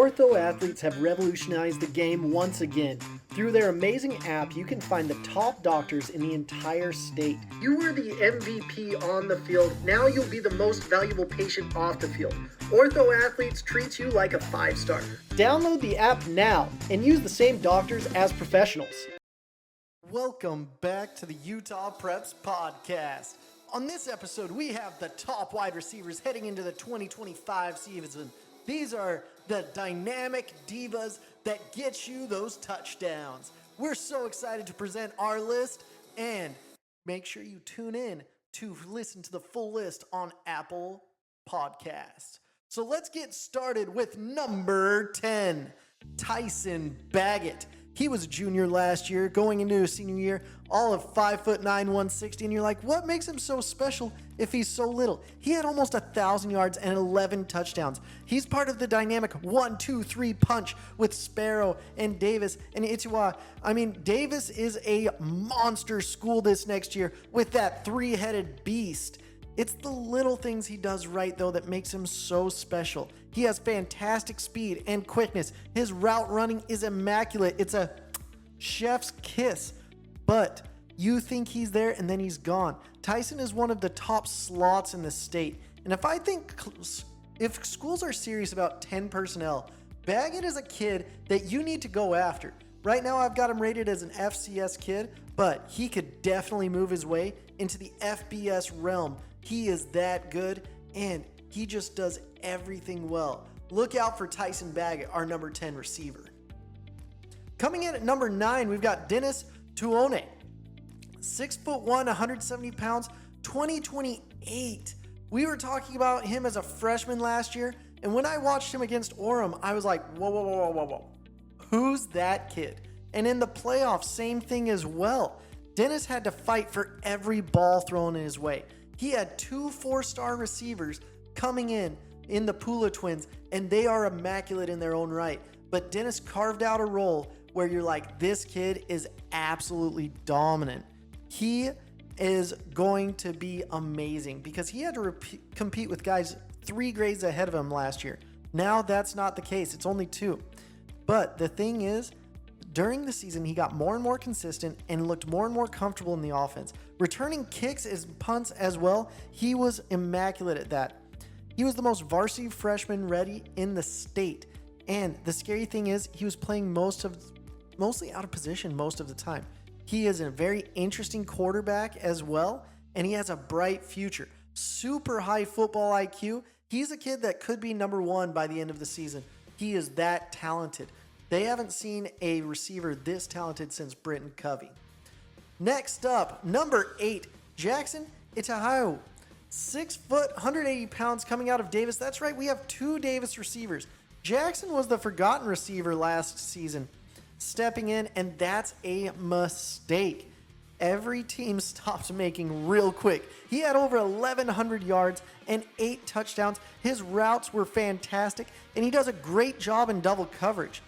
Ortho Athletes have revolutionized the game once again. Through their amazing app, you can find the top doctors in the entire state. You were the MVP on the field. Now you'll be the most valuable patient off the field. Ortho Athletes treats you like a 5-star. Download the app now and use the same doctors as professionals. Welcome back to the Utah Preps Podcast. On this episode, we have the top wide receivers heading into the 2025 season. These are the dynamic divas that get you those touchdowns. We're so excited to present our list, and make sure you tune in to listen to the full list on Apple Podcasts. So let's get started with number 10, Tyson Bagent. He was a junior last year, going into his senior year, all of 5'9", 160, and you're like, what makes him so special if he's so little? He had almost 1,000 yards and 11 touchdowns. He's part of the dynamic 1-2-3 punch with Sparrow and Davis and Itua. I mean, Davis is a monster school this next year with that three-headed beast. It's the little things he does right, though, that makes him so special. He has fantastic speed and quickness. His route running is immaculate. It's a chef's kiss. But you think he's there, and then he's gone. Tyson is one of the top slots in the state. And if schools are serious about 10 personnel, Bagent is a kid that you need to go after. Right now, I've got him rated as an FCS kid, but he could definitely move his way into the FBS realm. He is that good, and he just does everything well. Look out for Tyson Bagent, our number 10 receiver. Coming in at number 9, we've got Dennis Tuone. 6'1", 170 pounds, 2028. We were talking about him as a freshman last year, and when I watched him against Orem, I was like, whoa. Who's that kid? And in the playoffs, same thing as well. Dennis had to fight for every ball thrown in his way. He had 2 4-star receivers coming in the Pula twins, and they are immaculate in their own right. But Dennis carved out a role where you're like, this kid is absolutely dominant. He is going to be amazing because he had to compete with guys 3 grades ahead of him last year. Now that's not the case. It's only 2. But the thing is, during the season, he got more and more consistent and looked more and more comfortable in the offense. Returning kicks and punts as well, he was immaculate at that. He was the most varsity freshman ready in the state. And the scary thing is, he was playing mostly out of position most of the time. He is a very interesting quarterback as well, and he has a bright future. Super high football IQ. He's a kid that could be number 1 by the end of the season. He is that talented. They haven't seen a receiver this talented since Britton Covey. Next up, number 8, Jackson Itahau. 6 foot, 180 pounds coming out of Davis. That's right, we have 2 Davis receivers. Jackson was the forgotten receiver last season, stepping in, and that's a mistake. Every team stopped making real quick. He had over 1,100 yards and 8 touchdowns. His routes were fantastic, and he does a great job in double coverage.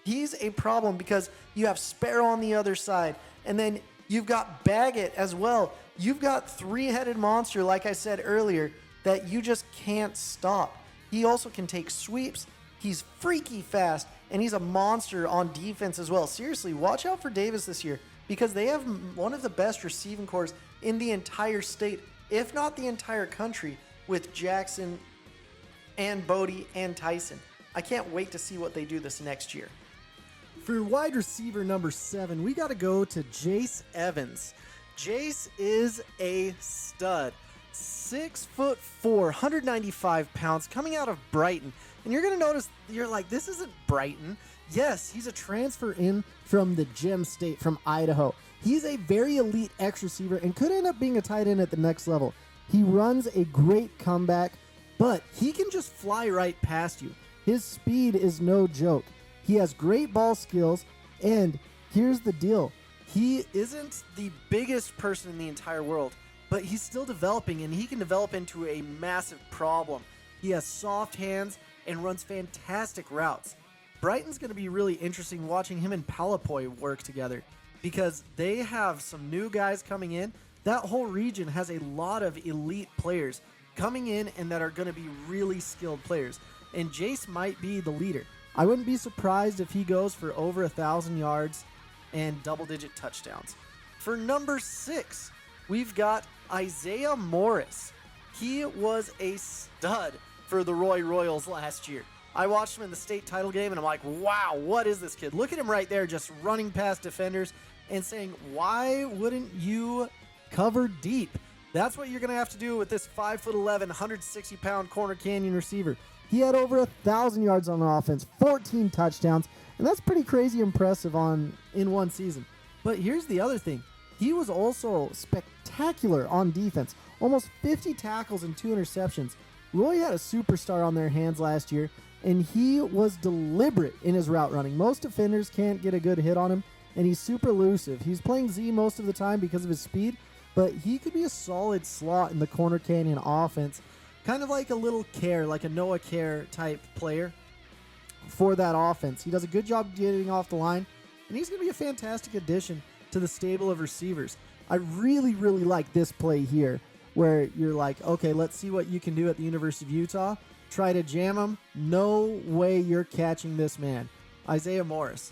He's a problem because you have Sparrow on the other side, and then you've got Bagent as well. You've got 3-headed monster, like I said earlier, that you just can't stop. He also can take sweeps. He's freaky fast, and he's a monster on defense as well. Seriously, watch out for Davis this year because they have one of the best receiving corps in the entire state, if not the entire country, with Jackson and Bodie and Tyson. I can't wait to see what they do this next year. For wide receiver number 7, we got to go to Jace Evans. Jace is a stud. 6'4", 195 pounds, coming out of Brighton. And you're going to notice, you're like, this isn't Brighton. Yes, he's a transfer in from the Gem State from Idaho. He's a very elite X receiver and could end up being a tight end at the next level. He runs a great comeback, but he can just fly right past you. His speed is no joke. He has great ball skills, and here's the deal. He isn't the biggest person in the entire world, but he's still developing, and he can develop into a massive problem. He has soft hands and runs fantastic routes. Brighton's going to be really interesting watching him and Palapoi work together because they have some new guys coming in. That whole region has a lot of elite players coming in and that are going to be really skilled players. And Jace might be the leader. I wouldn't be surprised if he goes for over 1,000 yards and double-digit touchdowns. For number 6, we've got Isaiah Morris. He was a stud for the Roy Royals last year. I watched him in the state title game, and I'm like, wow, what is this kid? Look at him right there just running past defenders and saying, why wouldn't you cover deep? That's what you're going to have to do with this 5'11", 160-pound Corner Canyon receiver. He had over 1,000 yards on offense, 14 touchdowns, and that's pretty crazy impressive in one season. But here's the other thing. He was also spectacular on defense. Almost 50 tackles and 2 interceptions. Roy had a superstar on their hands last year, and he was deliberate in his route running. Most defenders can't get a good hit on him, and he's super elusive. He's playing Z most of the time because of his speed, but he could be a solid slot in the Corner Canyon offense, kind of like a little Care, like a Noah Care type player for that offense. He does a good job getting off the line, and he's going to be a fantastic addition to the stable of receivers. I really, really like this play here, where you're like, okay, let's see what you can do at the University of Utah. Try to jam him. No way you're catching this man. Isaiah Morris.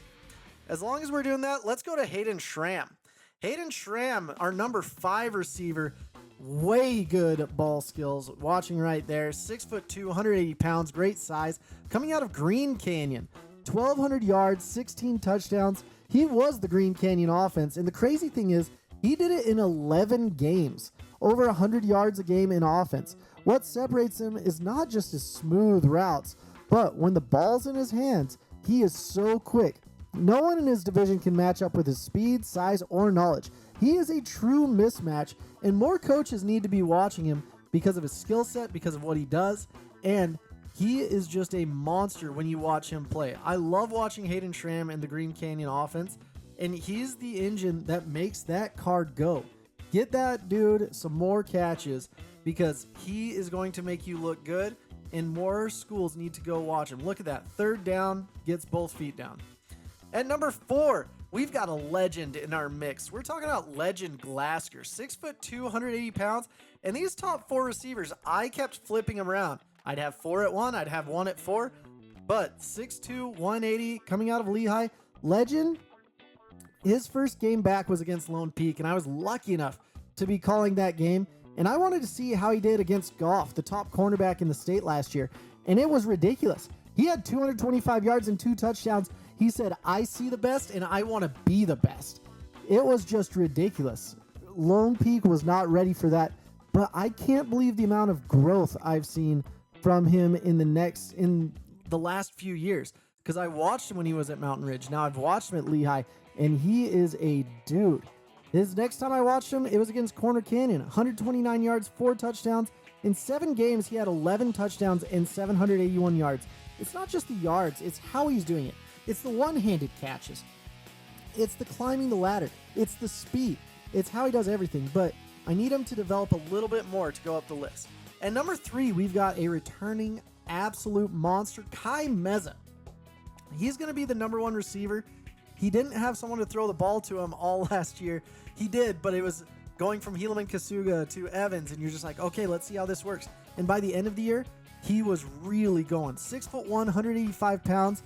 As long as we're doing that, let's go to Hayden Schramm. Hayden Schramm, our number 5 receiver, way good ball skills. Watching right there, 6'2", 180 pounds, great size. Coming out of Green Canyon, 1,200 yards, 16 touchdowns. He was the Green Canyon offense, and the crazy thing is, he did it in 11 games, over 100 yards a game in offense. What separates him is not just his smooth routes, but when the ball's in his hands, he is so quick. No one in his division can match up with his speed, size, or knowledge. He is a true mismatch, and more coaches need to be watching him because of his skill set, because of what he does, and he is just a monster when you watch him play. I love watching Hayden Schramm in the Green Canyon offense, and he's the engine that makes that card go. Get that dude some more catches because he is going to make you look good, and more schools need to go watch him. Look at that. 3rd down, gets both feet down. At number 4, we've got a legend in our mix. We're talking about Legend Glasker, 6'2", 180 pounds. And these top 4 receivers, I kept flipping them around. I'd have 4 at 1, I'd have 1 at 4. But 6'2", 180, coming out of Lehigh. Legend, his first game back was against Lone Peak, and I was lucky enough to be calling that game. And I wanted to see how he did against Goff, the top cornerback in the state last year. And it was ridiculous. He had 225 yards and 2 touchdowns. He said, I see the best, and I want to be the best. It was just ridiculous. Lone Peak was not ready for that, but I can't believe the amount of growth I've seen from him in the last few years, because I watched him when he was at Mountain Ridge. Now I've watched him at Lehigh, and he is a dude. His next time I watched him, it was against Corner Canyon. 129 yards, 4 touchdowns. In 7 games, he had 11 touchdowns and 781 yards. It's not just the yards, it's how he's doing it. It's the one-handed catches. It's the climbing the ladder. It's the speed. It's how he does everything. But I need him to develop a little bit more to go up the list. At number 3, we've got a returning absolute monster, Kai Meza. He's going to be the number 1 receiver. He didn't have someone to throw the ball to him all last year. He did, but it was going from Helaman Kasuga to Evans, and you're just like, okay, let's see how this works. And by the end of the year, he was really going. 6'1", 185 pounds.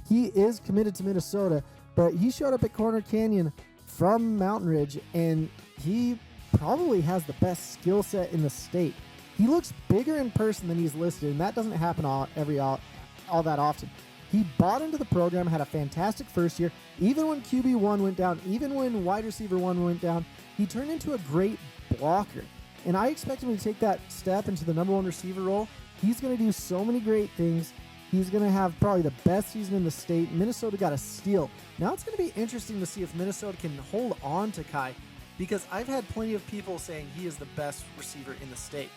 He is committed to Minnesota, but he showed up at Corner Canyon from Mountain Ridge, and he probably has the best skill set in the state. He looks bigger in person than he's listed, and that doesn't happen all that often. He bought into the program, had a fantastic first year. Even when QB1 went down, even when wide receiver 1 went down, he turned into a great blocker. And I expect him to take that step into the number 1 receiver role. He's going to do so many great things. He's going to have probably the best season in the state. Minnesota got a steal. Now it's going to be interesting to see if Minnesota can hold on to Kai, because I've had plenty of people saying he is the best receiver in the state.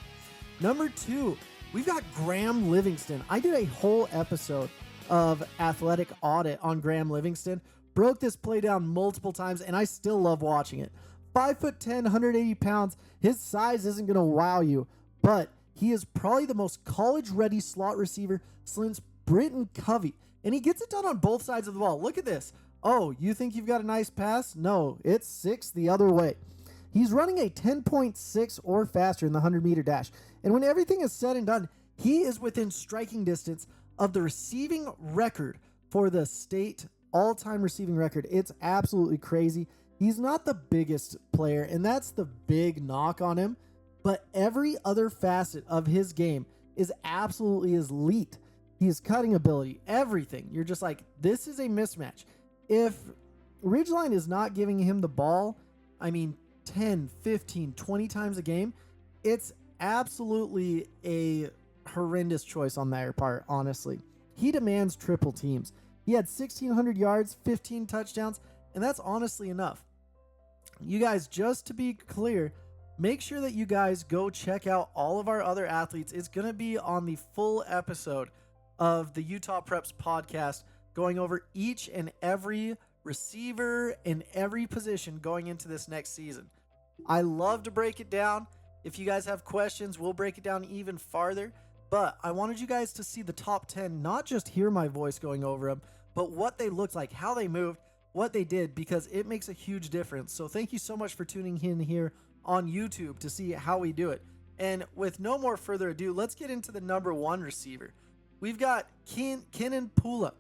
Number 2, we've got Graham Livingston. I did a whole episode of Athletic Audit on Graham Livingston. Broke this play down multiple times, and I still love watching it. 5'10", 180 pounds. His size isn't going to wow you, but he is probably the most college-ready slot receiver since Britton Covey, and he gets it done on both sides of the ball. Look at this. Oh, you think you've got a nice pass? No, it's 6 the other way. He's running a 10.6 or faster in the 100-meter dash, and when everything is said and done, he is within striking distance of the receiving record for the state all-time receiving record. It's absolutely crazy. He's not the biggest player, and that's the big knock on him, but every other facet of his game is absolutely elite. His cutting ability, everything. You're just like, this is a mismatch. If Ridgeline is not giving him the ball, 10, 15, 20 times a game, it's absolutely a horrendous choice on their part, honestly. He demands triple teams. He had 1,600 yards, 15 touchdowns, and that's honestly enough. You guys, just to be clear, make sure that you guys go check out all of our other athletes. It's going to be on the full episode of the Utah Preps podcast, going over each and every receiver in every position going into this next season. I love to break it down. If you guys have questions, we'll break it down even farther. But I wanted you guys to see the top 10, not just hear my voice going over them, but what they looked like, how they moved, what they did, because it makes a huge difference. So thank you so much for tuning in here on YouTube to see how we do it. And with no more further ado, let's get into the number one receiver. We've got Kenan Pula.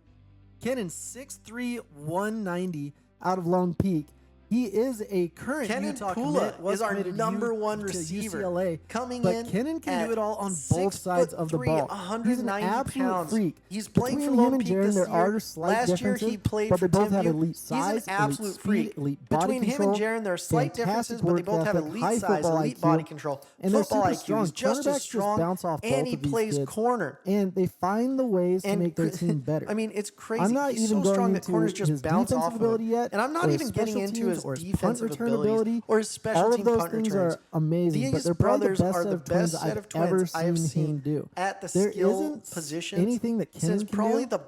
Kenan, 6'3", 190 out of Lone Peak. He is a current Utah commit. Is our number one receiver UCLA, coming but in. Kenan can do it all on both sides of the ball. 190 He's an absolute pounds. freak. He's playing Between for him Lone and Peak Jaren, this there year. are slight Last year differences, he played but for they both have TMU. elite size, He's an absolute elite freak. speed, elite body Between control, him and Jaren, there are slight fantastic differences, but they work both have ethic, elite high size, football elite IQ, body control, and they're football super IQ. strong. He's just Cornerbacks as just strong, bounce off and both he of these plays kids, corner. and they find the ways to make their team better. It's crazy. I'm not He's even so going strong into that corners just his bounce defensive off of ability him. yet, And I'm not or even getting special into teams, his or his punt defensive return abilities ability. or his special All team of those punt things returns. are amazing, but These they're probably brothers the best are set the of twins best set I've of ever twins I have seen him seen do. at the There skill isn't positions anything that Kenan since can probably do the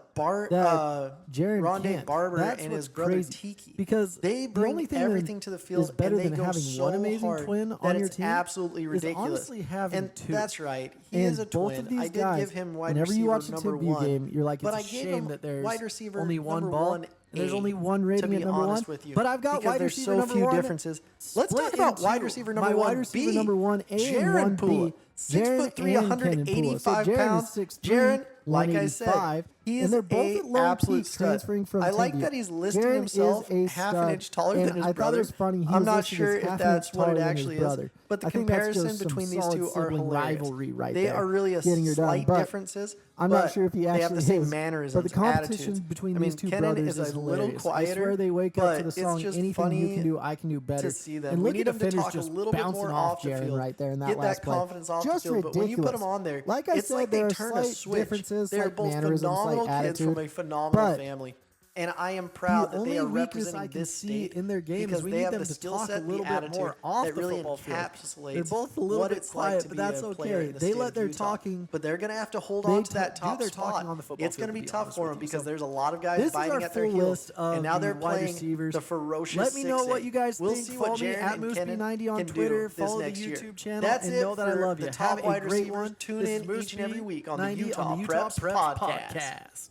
Jaren Rondé can't. Barber That's and what's his brother crazy, Tiki. because They the bring only thing everything to the field is better and they than go having so one amazing hard twin that on your it's team absolutely is ridiculous. honestly having And two. that's right. He And is a both twin. of these I did guys, give him wide whenever you receiver watch the number TimView one, game, you're like, but it's a I gave shame him that there's wide receiver only one number ball. 1A, And there's only one rating to at be number honest one. with you, But I've got because wide there's receiver so number few one. differences. Let's talk about wide receiver number My one. wide receiver number 1A and Jaren 1B. Pula, 6'3", 185 pounds. Jaren, like I said, he is and they're both a at Lone absolute Peak stud. transferring from I like TimView. that he's listing Jaren himself is a half an stud, inch taller and than his I thought brother. it was funny. He I'm was not listed sure as if half an that's inch what taller it than actually his is, brother. but the I think that's just comparison some between these solid two are sibling hilarious. rivalry right They there, are really a getting her done. slight But differences. I'm but not sure if he they actually have the same is. mannerisms, But the competition attitudes. between these two Kenan brothers is is a little hilarious. quieter, I swear they wake up to but the song, it's just anything you funny can do, I can do better. to see them. And We look need at the them to finish talk a just little bit bouncing more off off the Jaren field. right there in that Get last that play. confidence off the Just field. But when you put ridiculous. them on there, Like I it's said, like there they are turn a slight switch. differences, They're like both mannerisms, phenomenal like kids from attitude. a phenomenal But family. And I am proud the that they only are weakness representing I can this see state in their game because is we they need have them the to skill talk set, a little the bit attitude more off that the really football field. encapsulates They're both a little what bit it's like quiet, to but be that's a player okay. in the They state let of their Utah. talking. But they're going to have to hold They on to do that top their spot. talking on the football It's going to field, be to be tough honest for with them you. because So there's a lot of guys this is biting our at their full heels. list of And now the they're wide playing receivers. the ferocious Let me know 6A. what you guys We'll think. see Follow what me Jaren at and Mooseby90 on can do Twitter. this Follow the next year. YouTube channel That's and it know that I for love the you. top Have a wide great receivers. one. Tune This in is each and every week on the Mooseby90 Utah on the Utah Preps Preps Podcast.